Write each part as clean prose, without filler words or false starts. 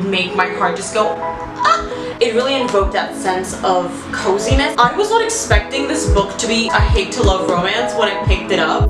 make my heart just go ah! It really invoked that sense of coziness. I was not expecting this book to be a hate to love romance when I picked it up.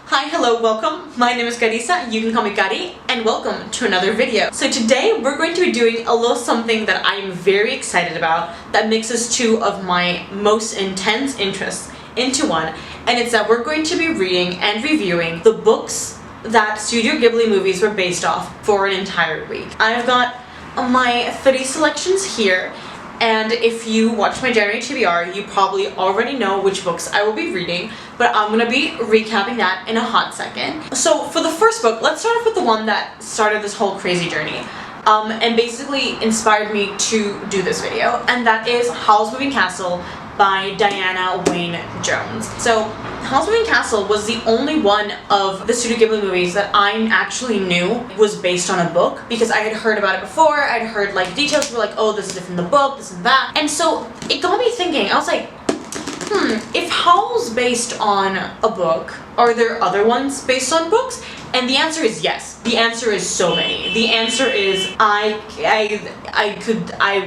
Hi, hello, welcome. My name is Kharissa, you can call me Kari, and welcome to another video. So today we're going to be doing a little something that I am very excited about that mixes two of my most intense interests into one, and it's that we're going to be reading and reviewing the books that Studio Ghibli movies were based off for an entire week. I've got my 30 selections here, and if you watch my January TBR, you probably already know which books I will be reading, but I'm gonna be recapping that in a hot second. So for the first book, let's start off with the one that started this whole crazy journey, and basically inspired me to do this video, and that is Howl's Moving Castle by Diana Wynne Jones. So Howl's Moving Castle was the only one of the Studio Ghibli movies that I actually knew was based on a book, because I had heard about it before. I'd heard like details were like, oh, this is different from the book, this and that. And so it got me thinking. I was like, if Howl's based on a book, are there other ones based on books? And the answer is yes. The answer is so many. The answer is I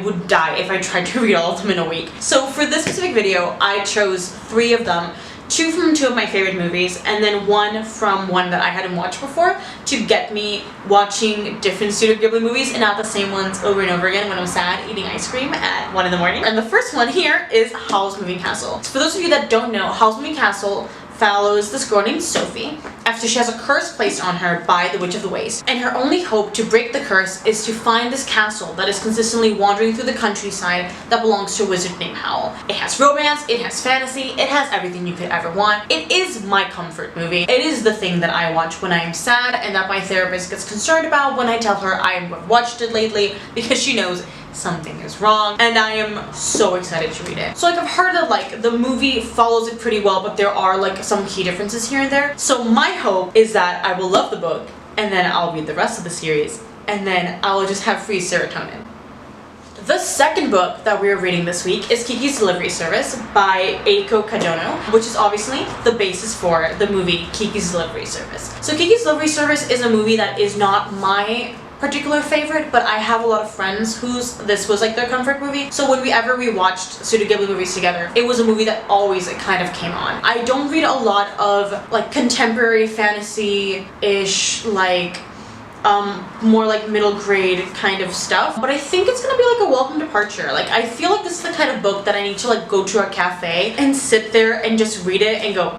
would die if I tried to read all of them in a week. So for this specific video, I chose 3 of them. 2 from 2 of my favorite movies, and then 1 from one that I hadn't watched before, to get me watching different Studio Ghibli movies and not the same ones over and over again when I'm sad eating ice cream at 1 in the morning. And the first one here is Howl's Moving Castle. So for those of you that don't know, Howl's Moving Castle follows this girl named Sophie after she has a curse placed on her by the Witch of the Waste, and her only hope to break the curse is to find this castle that is consistently wandering through the countryside that belongs to a wizard named Howl. It has romance, it has fantasy, it has everything you could ever want. It is my comfort movie. It is the thing that I watch when I am sad and that my therapist gets concerned about when I tell her I've watched it lately, because she knows something is wrong, and I am so excited to read it. So like, I've heard that like the movie follows it pretty well, but there are like some key differences here and there. So my hope is that I will love the book, and then I'll read the rest of the series, and then I'll just have free serotonin. The second book that we are reading this week is Kiki's Delivery Service by Eiko Kadono, which is obviously the basis for the movie Kiki's Delivery Service. So Kiki's Delivery Service is a movie that is not my particular favorite, but I have a lot of friends whose this was like their comfort movie. So whenever we watched Studio Ghibli movies together, it was a movie that always like kind of came on. I don't read a lot of like contemporary fantasy-ish, like more like middle grade kind of stuff, but I think it's gonna be like a welcome departure. Like, I feel like this is the kind of book that I need to like go to a cafe and sit there and just read it and go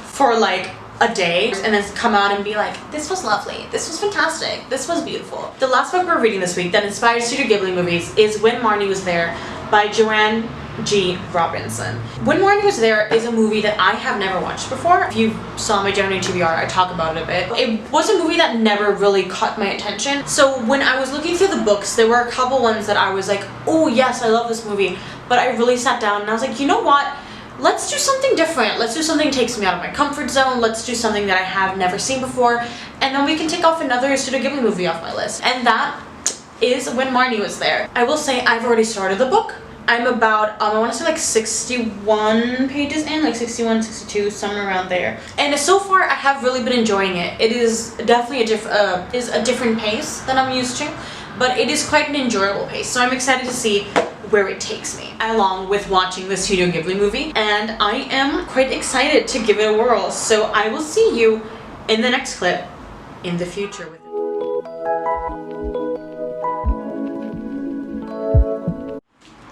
for like a day, and then come out and be like, this was lovely, this was fantastic, this was beautiful. The last book we're reading this week that inspired Studio Ghibli movies is When Marnie Was There by Joanne G. Robinson. When Marnie Was There is a movie that I have never watched before. If you saw my January TBR, I talk about it a bit. It was a movie that never really caught my attention. So when I was looking through the books, there were a couple ones that I was like, oh yes, I love this movie. But I really sat down and I was like, you know what? Let's do something different. Let's do something that takes me out of my comfort zone. Let's do something that I have never seen before. And then we can take off another Studio Ghibli movie off my list. And that is When Marnie Was There. I will say I've already started the book. I'm about, I want to say like 61 pages in, like 61, 62, somewhere around there. And so far I have really been enjoying it. It is definitely a different pace than I'm used to, but it is quite an enjoyable pace. So I'm excited to see where it takes me, along with watching the Studio Ghibli movie, and I am quite excited to give it a whirl. So I will see you in the next clip in the future with it.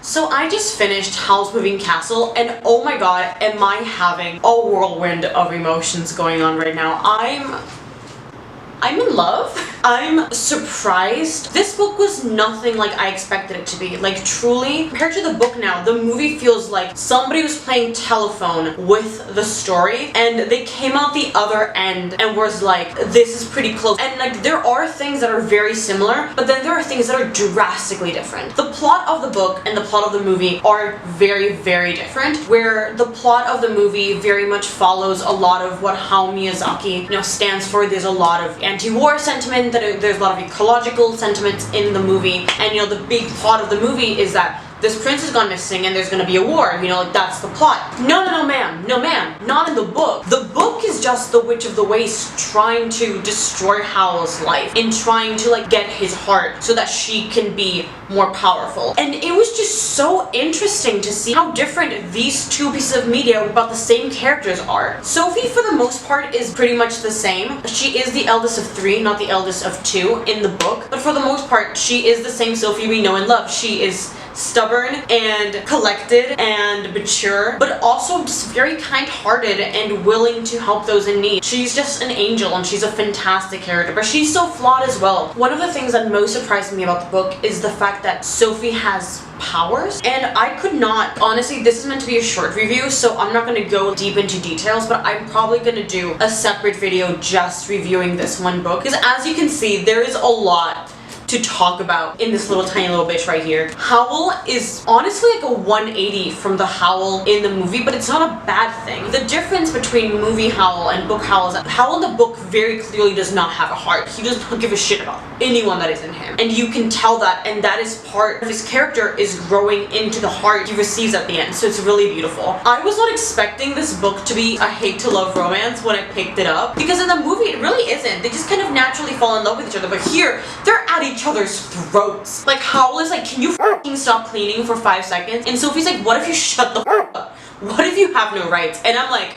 So I just finished Howl's Moving Castle, and oh my god, am I having a whirlwind of emotions going on right now. I'm in love. I'm surprised. This book was nothing like I expected it to be. Like, truly, compared to the book now, the movie feels like somebody was playing telephone with the story, and they came out the other end and was like, this is pretty close. And like, there are things that are very similar, but then there are things that are drastically different. The plot of the book and the plot of the movie are very, very different, where the plot of the movie very much follows a lot of what Hayao Miyazaki, stands for. There's a lot of anti-war sentiment, there's a lot of ecological sentiments in the movie, and the big plot of the movie is that this prince has gone missing and there's gonna be a war, you know, like that's the plot. No, ma'am, not in the book. The book is just the Witch of the Waste trying to destroy Howl's life and trying to like get his heart so that she can be more powerful. And it was just so interesting to see how different these two pieces of media about the same characters are. Sophie, for the most part, is pretty much the same. She is the eldest of 3, not the eldest of 2 in the book, but for the most part, she is the same Sophie we know and love. She is stubborn and collected and mature, but also just very kind-hearted and willing to help those in need. She's just an angel and she's a fantastic character, but she's so flawed as well. One of the things that most surprised me about the book is the fact that Sophie has powers, and I could not, honestly, this is meant to be a short review, so I'm not going to go deep into details, but I'm probably going to do a separate video just reviewing this one book, because as you can see, there is a lot to talk about in this little tiny little bitch right here. Howl is honestly like a 180 from the Howl in the movie, but it's not a bad thing. The difference between movie Howl and book Howl is that Howl in the book very clearly does not have a heart. He does not give a shit about anyone that is in him. And you can tell that, and that is part of his character is growing into the heart he receives at the end, so it's really beautiful. I was not expecting this book to be a hate to love romance when I picked it up, because in the movie it really isn't. They just kind of naturally fall in love with each other, but here, they're at each other's throats. Like, Howl is like, can you f***ing stop cleaning for 5 seconds? And Sophie's like, what if you shut the f*** up? What if you have no rights? And I'm like,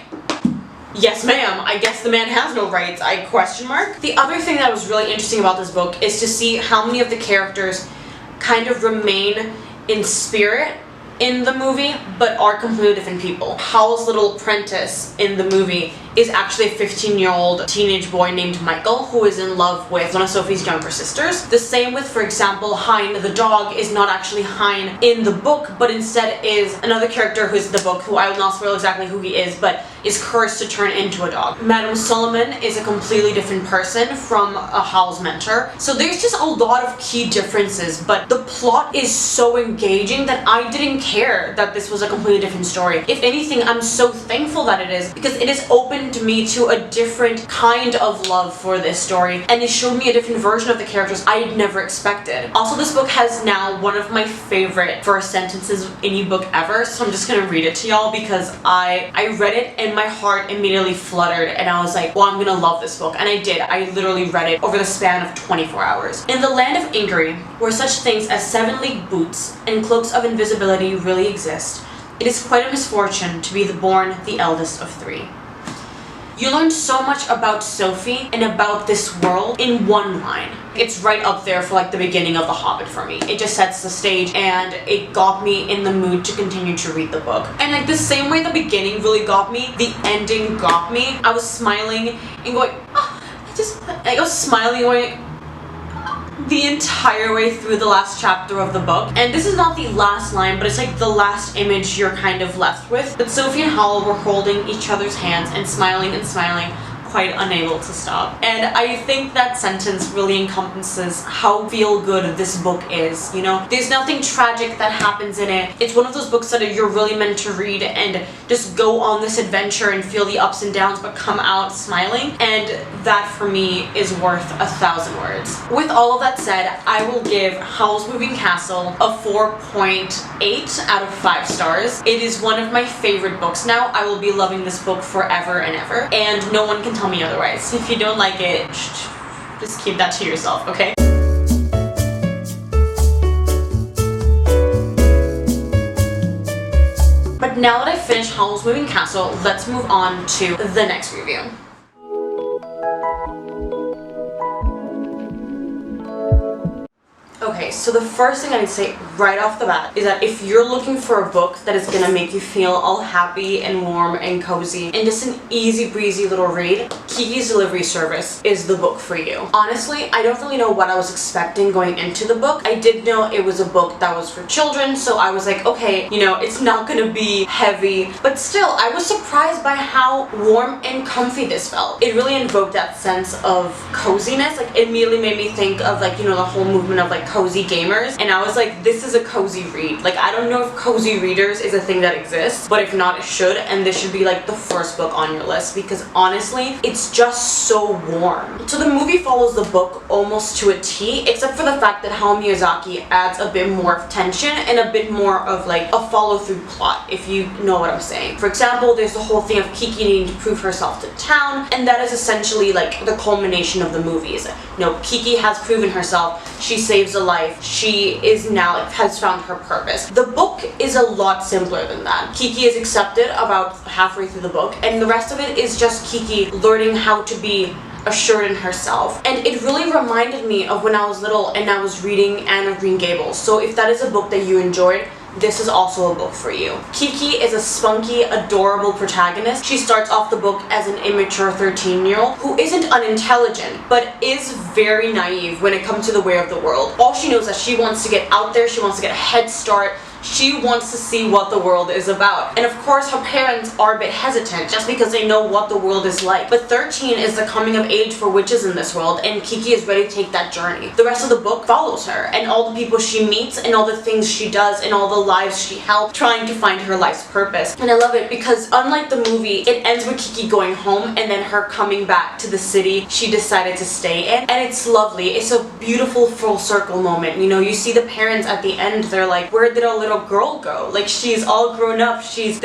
yes ma'am, I guess the man has no rights, I question mark. The other thing that was really interesting about this book is to see how many of the characters kind of remain in spirit in the movie, but are completely different people. Howl's little apprentice in the movie is actually a 15-year-old teenage boy named Michael who is in love with one of Sophie's younger sisters. The same with, for example, Hein the dog is not actually Hein in the book, but instead is another character who's in the book, who I will not spoil exactly who he is, but is cursed to turn into a dog. Madame Solomon is a completely different person from Howl's mentor. So there's just a lot of key differences, but the plot is so engaging that I didn't care that this was a completely different story. If anything, I'm so thankful that it is, because it is open to me to a different kind of love for this story, and it showed me a different version of the characters I had never expected. Also, this book has now one of my favorite first sentences of any book ever, so I'm just gonna read it to y'all because I read it and my heart immediately fluttered and I was like, well, I'm gonna love this book, and I did. I literally read it over the span of 24 hours. In the land of Ingary, where such things as 7-league boots and cloaks of invisibility really exist, it is quite a misfortune to be born the eldest of 3. You learn so much about Sophie and about this world in one line. It's right up there for like the beginning of The Hobbit for me. It just sets the stage and it got me in the mood to continue to read the book. And like the same way the beginning really got me, the ending got me. I was smiling and going, oh, I was smiling going the entire way through the last chapter of the book. And this is not the last line, but it's like the last image you're kind of left with. But Sophie and Howl were holding each other's hands and smiling, quite unable to stop. And I think that sentence really encompasses how feel good this book is, you know? There's nothing tragic that happens in it. It's one of those books that you're really meant to read and just go on this adventure and feel the ups and downs but come out smiling, and that for me is worth 1,000 words. With all of that said, I will give Howl's Moving Castle a 4.8 out of 5 stars. It is one of my favorite books now. I will be loving this book forever and ever, and no one can tell me otherwise. If you don't like it, just keep that to yourself, okay? But now that I've finished Howl's Moving Castle, let's move on to the next review. Okay, so the first thing I would say right off the bat is that if you're looking for a book that is gonna make you feel all happy and warm and cozy and just an easy breezy little read, Kiki's Delivery Service is the book for you. Honestly, I don't really know what I was expecting going into the book. I did know it was a book that was for children, so I was like, okay, you know, it's not gonna be heavy, but still, I was surprised by how warm and comfy this felt. It really invoked that sense of coziness. Like, it immediately made me think of, like, you know, the whole movement of like cozy cozy gamers, and I was like, this is a cozy read. Like, I don't know if cozy readers is a thing that exists, but if not, it should, and this should be like the first book on your list, because honestly, it's just so warm. So the movie follows the book almost to a T, except for the fact that Hayao Miyazaki adds a bit more of tension and a bit more of like a follow-through plot, if you know what I'm saying. For example, there's the whole thing of Kiki needing to prove herself to town, and that is essentially like the culmination of the movies. You know, Kiki has proven herself, she saves a life, she is now like, has found her purpose. The book is a lot simpler than that. Kiki is accepted about halfway through the book, and the rest of it is just Kiki learning how to be assured in herself. And it really reminded me of when I was little and I was reading Anne of Green Gables. So if that is a book that you enjoyed, this is also a book for you. Kiki is a spunky, adorable protagonist. She starts off the book as an immature 13-year-old who isn't unintelligent, but is very naive when it comes to the way of the world. All she knows is that she wants to get out there, she wants to get a head start, she wants to see what the world is about. And of course, her parents are a bit hesitant just because they know what the world is like. But 13 is the coming of age for witches in this world, and Kiki is ready to take that journey. The rest of the book follows her and all the people she meets and all the things she does and all the lives she helped, trying to find her life's purpose. And I love it because unlike the movie, it ends with Kiki going home and then her coming back to the city she decided to stay in. And it's lovely. It's a beautiful full circle moment. You know, you see the parents at the end, they're like, where did our little girl go? Like, she's all grown up, she's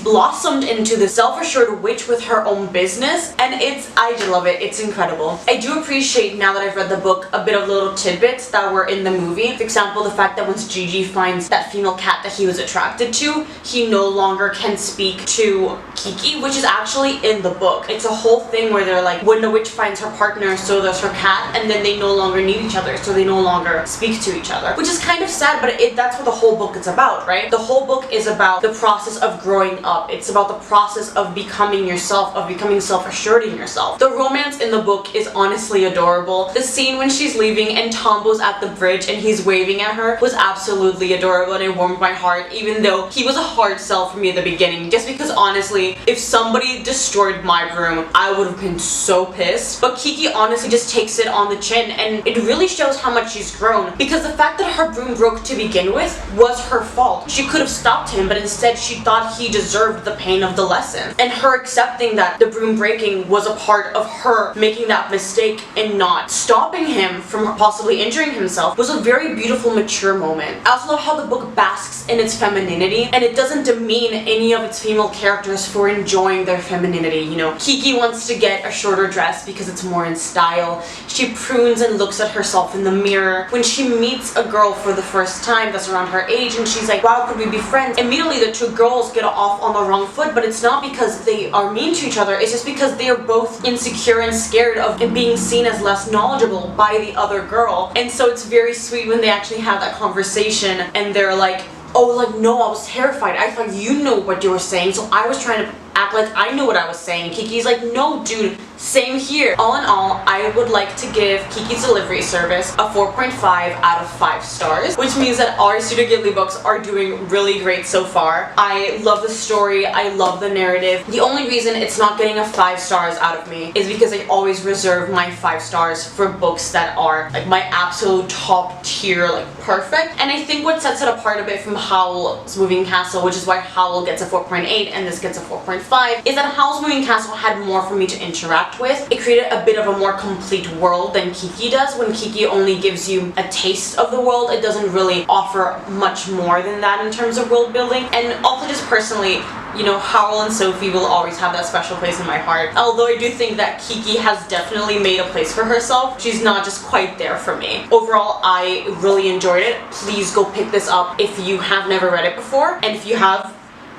blossomed into the self-assured witch with her own business, and I just love it. It's incredible. I do appreciate, now that I've read the book, a bit of little tidbits that were in the movie. For example, the fact that once Gigi finds that female cat that he was attracted to, he no longer can speak to Kiki, which is actually in the book. It's a whole thing where they're like, when the witch finds her partner, so does her cat, and then they no longer need each other, so they no longer speak to each other, which is kind of sad, but that's what the whole book is about, right? The whole book is about the process of growing up. It's about the process of becoming yourself, of becoming self-assured in yourself. The romance in the book is honestly adorable. The scene when she's leaving and Tombo's at the bridge and he's waving at her was absolutely adorable, and it warmed my heart, even though he was a hard sell for me at the beginning, just because honestly, if somebody destroyed my broom, I would have been so pissed. But Kiki honestly just takes it on the chin, and it really shows how much she's grown, because the fact that her broom broke to begin with was her fault. She could have stopped him, but instead she thought he deserved the pain of the lesson. And her accepting that the broom breaking was a part of her making that mistake and not stopping him from possibly injuring himself was a very beautiful, mature moment. I also love how the book basks in its femininity, and it doesn't demean any of its female characters for enjoying their femininity. You know, Kiki wants to get a shorter dress because it's more in style. She prunes and looks at herself in the mirror. When she meets a girl for the first time that's around her age and she's like, wow, could we be friends? Immediately the two girls get off on the wrong foot, but it's not because they are mean to each other, it's just because they are both insecure and scared of being seen as less knowledgeable by the other girl. And so it's very sweet when they actually have that conversation and they're like, oh, like, no, I was terrified. I thought you know what you were saying, so I was trying to act like I knew what I was saying. Kiki's like, no, dude, same here. All in all, I would like to give Kiki's Delivery Service a 4.5 out of 5 stars, which means that our Studio Ghibli books are doing really great so far. I love the story, I love the narrative. The only reason it's not getting a 5 stars out of me is because I always reserve my 5 stars for books that are like my absolute top tier, like perfect. And I think what sets it apart a bit from Howl's Moving Castle, which is why Howl gets a 4.8 and this gets a 4.5, is that Howl's Moving Castle had more for me to interact with. It created a bit of a more complete world than Kiki does. When Kiki only gives you a taste of the world, it doesn't really offer much more than that in terms of world building. And also just personally, you know, Howl and Sophie will always have that special place in my heart. Although I do think that Kiki has definitely made a place for herself, she's not just quite there for me. Overall, I really enjoyed it. Please go pick this up if you have never read it before. And if you have,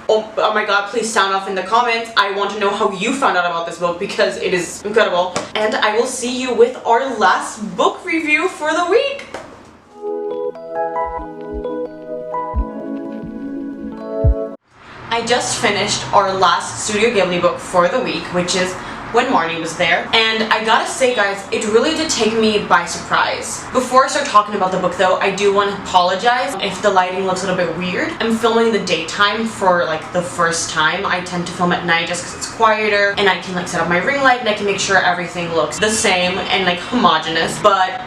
oh my god, please sound off in the comments. I want to know how you found out about this book because it is incredible. And I will see you with our last book review for the week. I just finished our last Studio Ghibli book for the week, which is When Marnie Was There, and I gotta say guys, it really did take me by surprise. Before I start talking about the book though, I do want to apologize if the lighting looks a little bit weird. I'm filming in the daytime for like the first time. I tend to film at night just because it's quieter and I can like set up my ring light and I can make sure everything looks the same and like homogeneous, but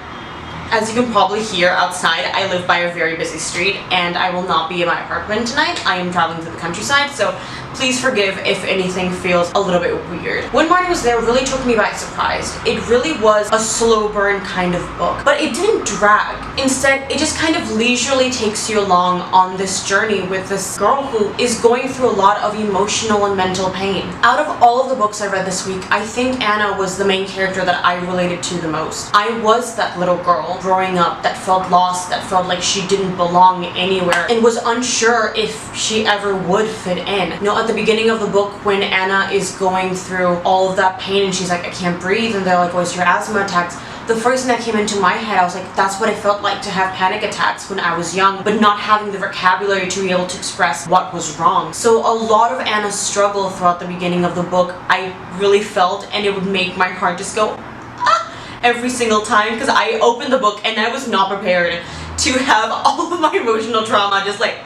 As you can probably hear outside, I live by a very busy street and I will not be in my apartment tonight. I am traveling to the countryside, so please forgive if anything feels a little bit weird. When Marnie was there really took me by surprise. It really was a slow burn kind of book, but it didn't drag. Instead, it just kind of leisurely takes you along on this journey with this girl who is going through a lot of emotional and mental pain. Out of all of the books I read this week, I think Anna was the main character that I related to the most. I was that little girl growing up that felt lost, that felt like she didn't belong anywhere, and was unsure if she ever would fit in. You know, at the beginning of the book, when Anna is going through all of that pain and she's like, I can't breathe, and they're like, what's your asthma attacks? The first thing that came into my head, I was like, that's what I felt like to have panic attacks when I was young, but not having the vocabulary to be able to express what was wrong. So a lot of Anna's struggle throughout the beginning of the book, I really felt, and it would make my heart just go, ah, every single time, because I opened the book and I was not prepared to have all of my emotional trauma just like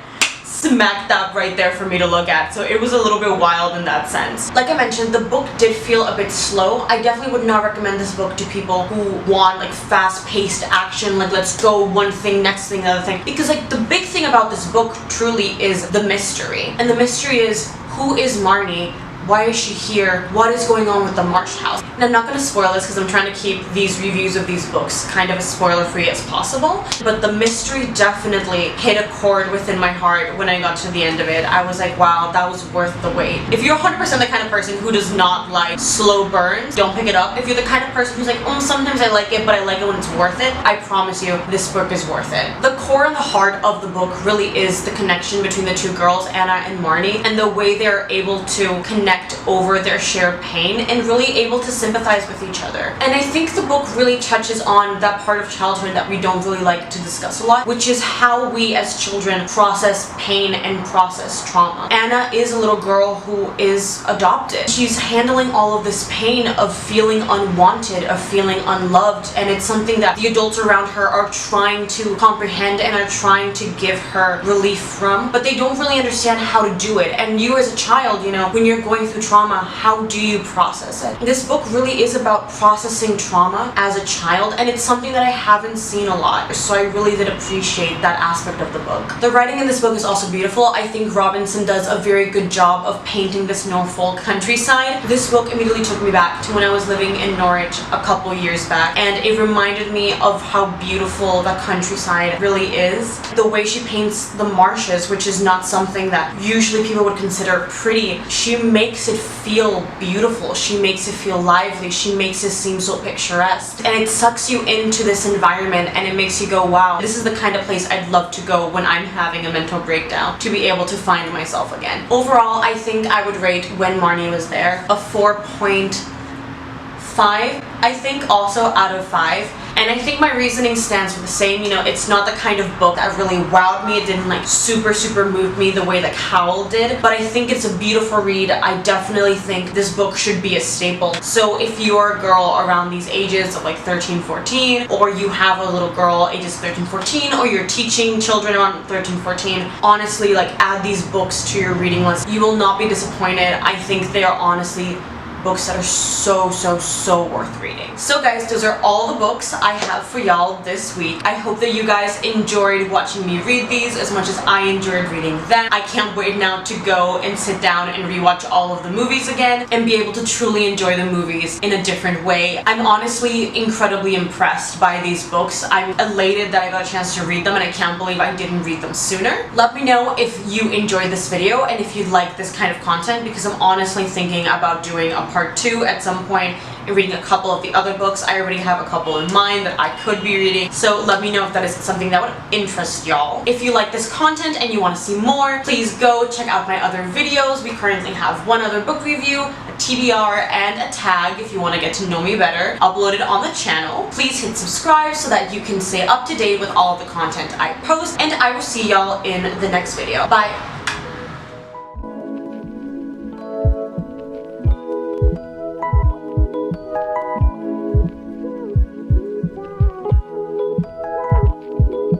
smack dab right there for me to look at, so it was a little bit wild in that sense. Like I mentioned, the book did feel a bit slow. I definitely would not recommend this book to people who want like fast-paced action, like let's go one thing, next thing, another thing, because like the big thing about this book truly is the mystery. And the mystery is, who is Marnie? Why is she here? What is going on with the Marsh house? And I'm not going to spoil this because I'm trying to keep these reviews of these books kind of as spoiler-free as possible. But the mystery definitely hit a chord within my heart when I got to the end of it. I was like, wow, that was worth the wait. If you're 100% the kind of person who does not like slow burns, don't pick it up. If you're the kind of person who's like, oh, sometimes I like it, but I like it when it's worth it, I promise you, this book is worth it. The core and the heart of the book really is the connection between the two girls, Anna and Marnie, and the way they're able to connect over their shared pain and really able to sympathize with each other. And I think the book really touches on that part of childhood that we don't really like to discuss a lot, which is how we as children process pain and process trauma. Anna is a little girl who is adopted. She's handling all of this pain of feeling unwanted, of feeling unloved, and it's something that the adults around her are trying to comprehend and are trying to give her relief from, but they don't really understand how to do it. And you as a child, you know, when you're going through trauma, how do you process it? This book really is about processing trauma as a child, and it's something that I haven't seen a lot, so I really did appreciate that aspect of the book. The writing in this book is also beautiful. I think Robinson does a very good job of painting this Norfolk countryside. This book immediately took me back to when I was living in Norwich a couple years back, and it reminded me of how beautiful the countryside really is. The way she paints the marshes, which is not something that usually people would consider pretty, she makes it feel beautiful, she makes it feel lively, she makes it seem so picturesque, and it sucks you into this environment and it makes you go, wow, this is the kind of place I'd love to go when I'm having a mental breakdown, to be able to find myself again. Overall, I think I would rate When Marnie Was There a 4.5, I think, also out of 5. And I think my reasoning stands for the same. You know, it's not the kind of book that really wowed me. It didn't like super move me the way that Howl did, but I think it's a beautiful read. I definitely think this book should be a staple. So if you're a girl around these ages of like 13, 14, or you have a little girl ages 13, 14, or you're teaching children around 13, 14, honestly, like add these books to your reading list. You will not be disappointed. I think they are honestly books that are so worth reading. So guys, those are all the books I have for y'all this week. I hope that you guys enjoyed watching me read these as much as I enjoyed reading them. I can't wait now to go and sit down and rewatch all of the movies again and be able to truly enjoy the movies in a different way. I'm honestly incredibly impressed by these books. I'm elated that I got a chance to read them, and I can't believe I didn't read them sooner. Let me know if you enjoyed this video and if you like this kind of content, because I'm honestly thinking about doing a part 2 at some point and reading a couple of the other books. I already have a couple in mind that I could be reading, so let me know if that is something that would interest y'all. If you like this content and you want to see more, please go check out my other videos. We currently have one other book review, a TBR, and a tag if you want to get to know me better, uploaded on the channel. Please hit subscribe so that you can stay up to date with all of the content I post, and I will see y'all in the next video. Bye!